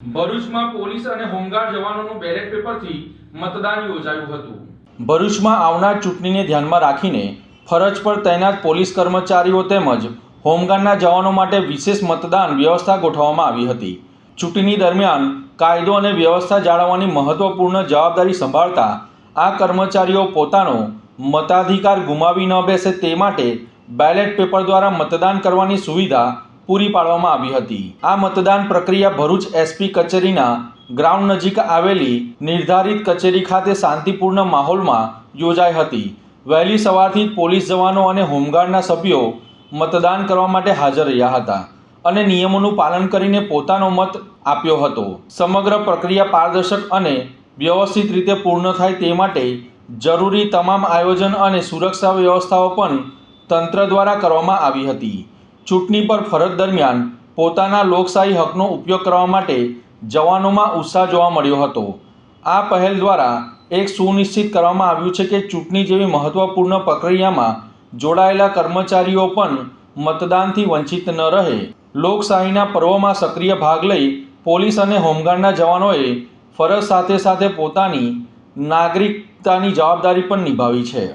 ભરૂચમાં પોલીસ અને home guard જવાનોનું ballot પેપરથી મતદાન યોજાયું હતું। ભરૂચમાં આવનાર ચૂંટણીને ધ્યાનમાં રાખીને ફરજ પર તૈનાત પોલીસ કર્મચારીઓ તેમજ હોમગાર્ડના જવાનો માટે વિશેષ મતદાન વ્યવસ્થા ગોઠવવામાં આવી હતી। ચૂંટણી દરમિયાન કાયદો અને વ્યવસ્થા જાળવવાની મહત્વપૂર્ણ જવાબદારી સંભાળતા આ કર્મચારીઓ પોતાનો મતાધિકાર ગુમાવી ન બેસે તે માટે બેલેટ પેપર દ્વારા મતદાન કરવાની સુવિધા પૂરી પાડવામાં આવી હતી। આ મતદાન પ્રક્રિયા ભરૂચ એસપી કચેરીના ગ્રાઉન્ડ નજીક આવેલી નિર્ધારિત કચેરી ખાતે શાંતિપૂર્ણ માહોલમાં યોજાઈ હતી। વહેલી સવારથી જ પોલીસ જવાનો અને હોમગાર્ડના સભ્યો મતદાન કરવા માટે હાજર રહ્યા હતા અને નિયમોનું પાલન કરીને પોતાનો મત આપ્યો હતો। સમગ્ર પ્રક્રિયા પારદર્શક અને વ્યવસ્થિત રીતે પૂર્ણ થાય તે માટે જરૂરી તમામ આયોજન અને સુરક્ષા વ્યવસ્થાઓ પણ તંત્ર દ્વારા કરવામાં આવી હતી। ચૂંટણી પર ફરજ દરમિયાન પોતાના લોકશાહી હકનો ઉપયોગ કરવા માટે જવાનોમાં ઉત્સાહ જોવા મળ્યો હતો। આ પહેલ દ્વારા એક સુનિશ્ચિત કરવામાં આવ્યું છે કે ચૂંટણી જેવી મહત્વપૂર્ણ પ્રક્રિયામાં જોડાયેલા કર્મચારીઓ પણ મતદાનથી વંચિત ન રહે। લોકશાહીના પર્વમાં સક્રિય ભાગ લઈ પોલીસ અને હોમગાર્ડના જવાનોએ ફરજ સાથે સાથે પોતાની નાગરિકતાની જવાબદારી પણ નિભાવી છે।